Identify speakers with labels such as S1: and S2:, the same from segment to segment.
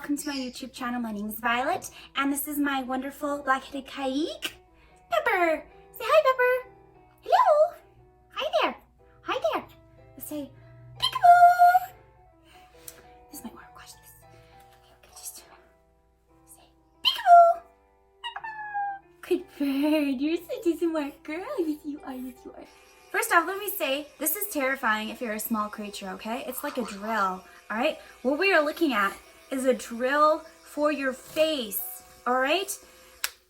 S1: welcome to my YouTube channel. My name is Violet, and this is my wonderful black-headed Caique. Pepper! Say hi, Pepper! Hello! Hi there! Hi there! Let's say, peekaboo! This might work, watch this. Okay, just say, peekaboo! Good bird, you're such a smart girl. Yes, you are, yes, you are. First off, let me say, this is terrifying if you're a small creature, okay? It's like a drill, all right? What we are looking at is a drill for your face, all right?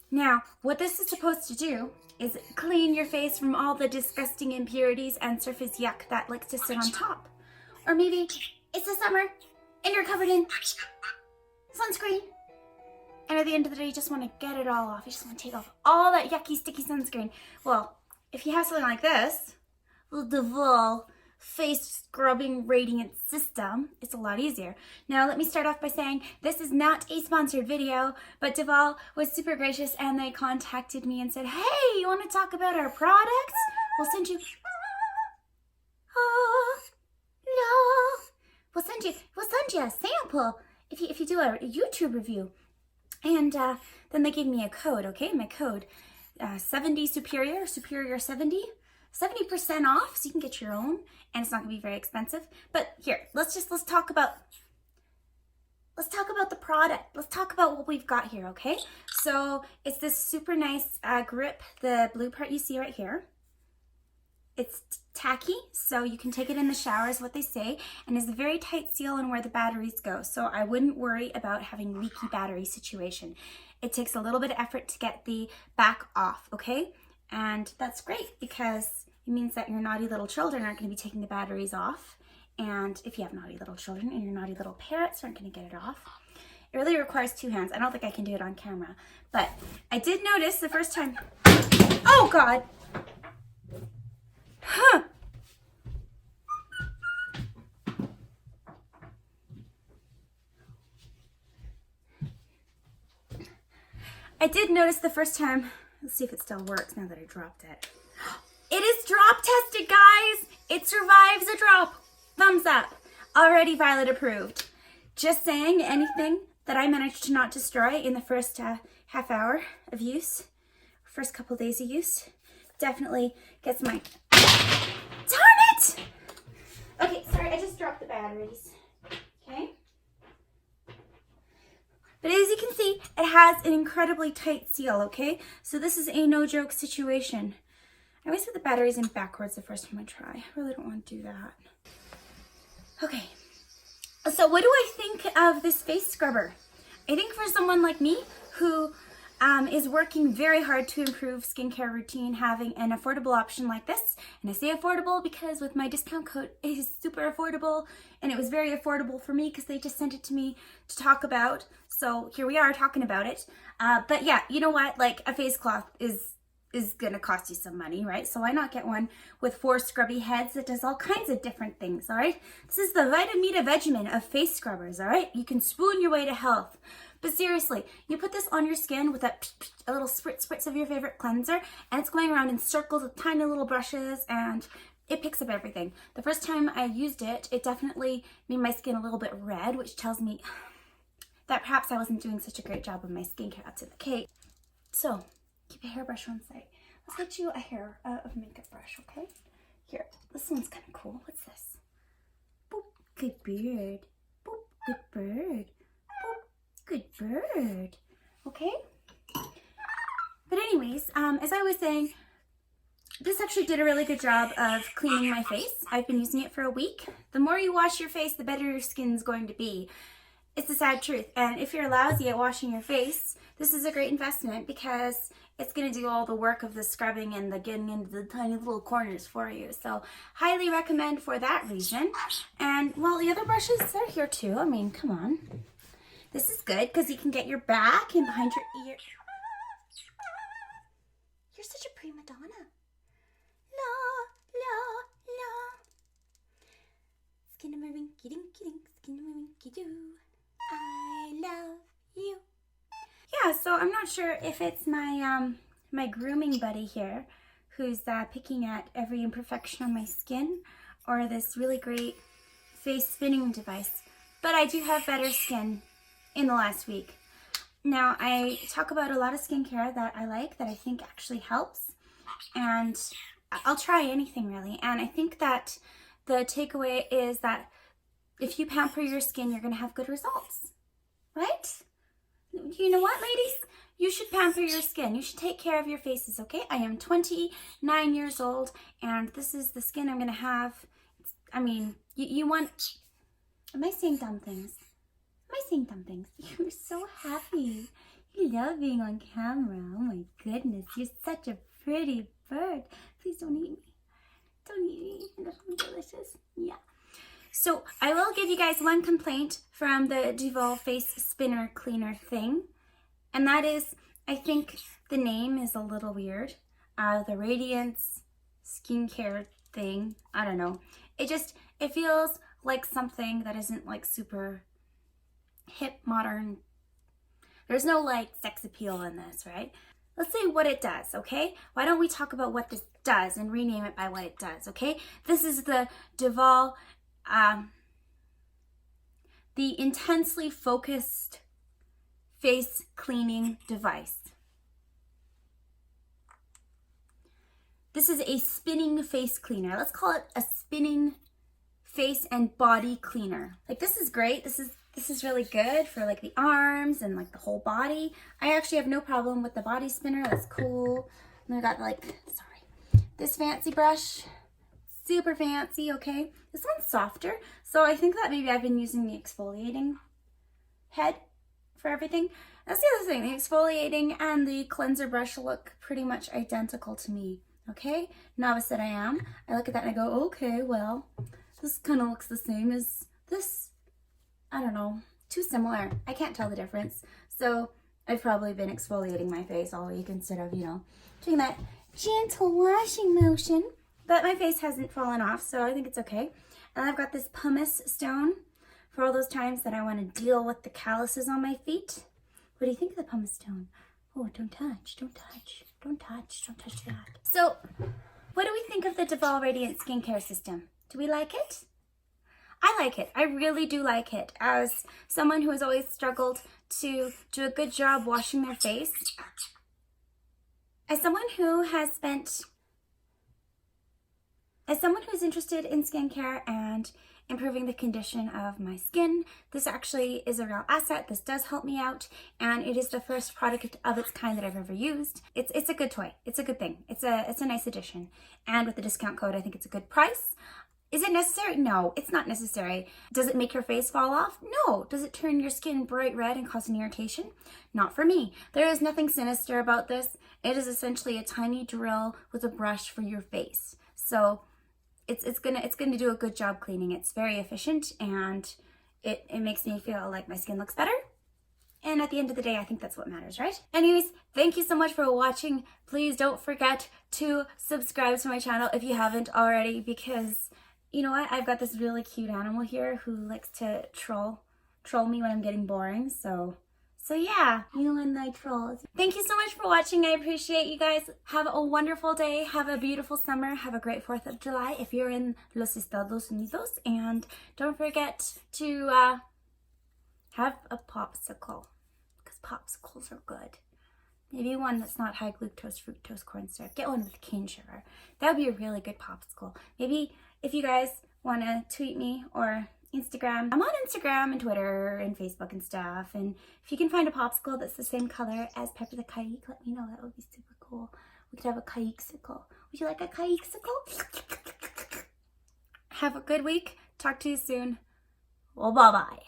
S1: Now, what this is supposed to do is clean your face from all the disgusting impurities and surface yuck that likes to sit on top. Or maybe it's the summer and you're covered in sunscreen. And at the end of the day, you just want to get it all off. You just want to take off all that yucky, sticky sunscreen. Well, if you have something like this, the Duvolle face scrubbing radiance system, it's a lot easier. Now, let me start off by saying this is not a sponsored video, but Duvolle was super gracious and they contacted me and said, hey, you want to talk about our products? We'll send you, we'll send you a sample if you do a YouTube review. And then they gave me a code, okay? My code, 70 superior 70, 70% off, so you can get your own, and it's not gonna be very expensive. But here, let's talk about the product. Let's talk about what we've got here, okay? So it's this super nice grip, the blue part you see right here. It's tacky, so you can take it in the shower is what they say, and it's a very tight seal on where the batteries go, so I wouldn't worry about having leaky battery situation. It takes a little bit of effort to get the back off, okay? And that's great because it means that your naughty little children aren't going to be taking the batteries off, and if you have naughty little children and your naughty little parrots aren't going to get it off. It really requires two hands. I don't think I can do it on camera, but I did notice the first time, oh God! Huh. I did notice the first time, let's see if it still works now that I dropped it. It is drop tested, guys. It survives a drop. Thumbs up. Already Violet approved. Just saying, anything that I managed to not destroy in the first half hour of use, first couple days of use, definitely gets my... Darn it! Okay, sorry, I just dropped the batteries. Okay? But as you can see, it has an incredibly tight seal, okay? So this is a no-joke situation. I always put the batteries in backwards the first time I try. I really don't want to do that. Okay, so what do I think of this face scrubber? I think for someone like me who is working very hard to improve skincare routine, having an affordable option like this. And I say affordable because with my discount code, it is super affordable. And it was very affordable for me because they just sent it to me to talk about. So here we are talking about it. But yeah, you know what? Like a face cloth is gonna cost you some money, right? So why not get one with 4 scrubby heads that does all kinds of different things, all right? This is the Vitamita Vegemin of face scrubbers, all right? You can spoon your way to health. But seriously, you put this on your skin with a little spritz of your favorite cleanser, and it's going around in circles with tiny little brushes, and it picks up everything. The first time I used it, it definitely made my skin a little bit red, which tells me that perhaps I wasn't doing such a great job of my skincare up to the cake. So, keep a hairbrush on site. Let's get you a makeup brush, okay? Here, this one's kind of cool. What's this? Boop, good bird. Boop, good bird. Good bird. Okay? But anyways, as I was saying, this actually did a really good job of cleaning my face. I've been using it for a week. The more you wash your face, the better your skin's going to be. It's the sad truth. And if you're lousy at washing your face, this is a great investment because it's going to do all the work of the scrubbing and the getting into the tiny little corners for you. So highly recommend for that reason. And well, the other brushes, they're here too. I mean, come on. This is good because you can get your back and behind your ear. You're such a prima donna. La, la, la. Skinnamarink-a-dink, skinnamarink-a-doo. I love you. Yeah, so I'm not sure if it's my my grooming buddy here who's picking at every imperfection on my skin or this really great face spinning device. But I do have better skin in the last week. Now, I talk about a lot of skincare that I like, that I think actually helps, and I'll try anything really. And I think that the takeaway is that if you pamper your skin, you're going to have good results, right? You know what, ladies? You should pamper your skin. You should take care of your faces, okay? I am 29 years old, and this is the skin I'm going to have. I mean, you want... Am I saying dumb things? Am I saying dumb things? You're so happy. You love being on camera. Oh my goodness, you're such a pretty bird. Please don't eat me. Don't eat me. That's delicious. Yeah. So I will give you guys one complaint from the Duvolle face spinner cleaner thing. And that is, I think the name is a little weird. The Radiance skincare thing. I don't know. It feels like something that isn't like super hip, modern. There's no like sex appeal in this, right? Let's say what it does, okay? Why don't we talk about what this does and rename it by what it does, okay? This is the Duvolle, the intensely focused face cleaning device. This is a spinning face cleaner. Let's call it a spinning face and body cleaner. Like, this is great. This is really good for like the arms and like the whole body. I actually have no problem with the body spinner. That's cool. And I got like, sorry, this fancy brush, super fancy, okay? This one's softer. So I think that maybe I've been using the exfoliating head for everything. That's the other thing. The exfoliating and the cleanser brush look pretty much identical to me, okay? Novice that I am. I look at that and I go, okay, well, this kind of looks the same as this. I don't know, too similar. I can't tell the difference. So I've probably been exfoliating my face all week instead of, you know, doing that gentle washing motion. But my face hasn't fallen off, so I think it's okay. And I've got this pumice stone for all those times that I want to deal with the calluses on my feet. What do you think of the pumice stone? Oh, don't touch, don't touch, don't touch, don't touch that. So what do we think of the Duvolle Radiant skincare system? Do we like it? I like it. I really do like it. As someone who has always struggled to do a good job washing their face, as someone who has spent, as someone who's interested in skincare and improving the condition of my skin, this actually is a real asset. This does help me out, and it is the first product of its kind that I've ever used. It's a good toy. It's a good thing. It's a nice addition. And with the discount code, I think it's a good price. Is it necessary? No, it's not necessary. Does it make your face fall off? No. Does it turn your skin bright red and cause an irritation? Not for me. There is nothing sinister about this. It is essentially a tiny drill with a brush for your face. So it's gonna do a good job cleaning. It's very efficient, and it makes me feel like my skin looks better. And at the end of the day, I think that's what matters, right? Anyways, thank you so much for watching. Please don't forget to subscribe to my channel if you haven't already, because you know what? I've got this really cute animal here who likes to troll me when I'm getting boring. So yeah, you and the trolls. Thank you so much for watching. I appreciate you guys. Have a wonderful day. Have a beautiful summer. Have a great 4th of July if you're in Los Estados Unidos. And don't forget to have a popsicle, because popsicles are good. Maybe one that's not high glucose fructose corn syrup. Get one with cane sugar. That would be a really good popsicle. Maybe if you guys want to tweet me or Instagram. I'm on Instagram and Twitter and Facebook and stuff. And if you can find a popsicle that's the same color as Pepper the Caique, let me know. That would be super cool. We could have a Caique-sicle. Would you like a Caique-sicle? Have a good week. Talk to you soon. Well, bye-bye.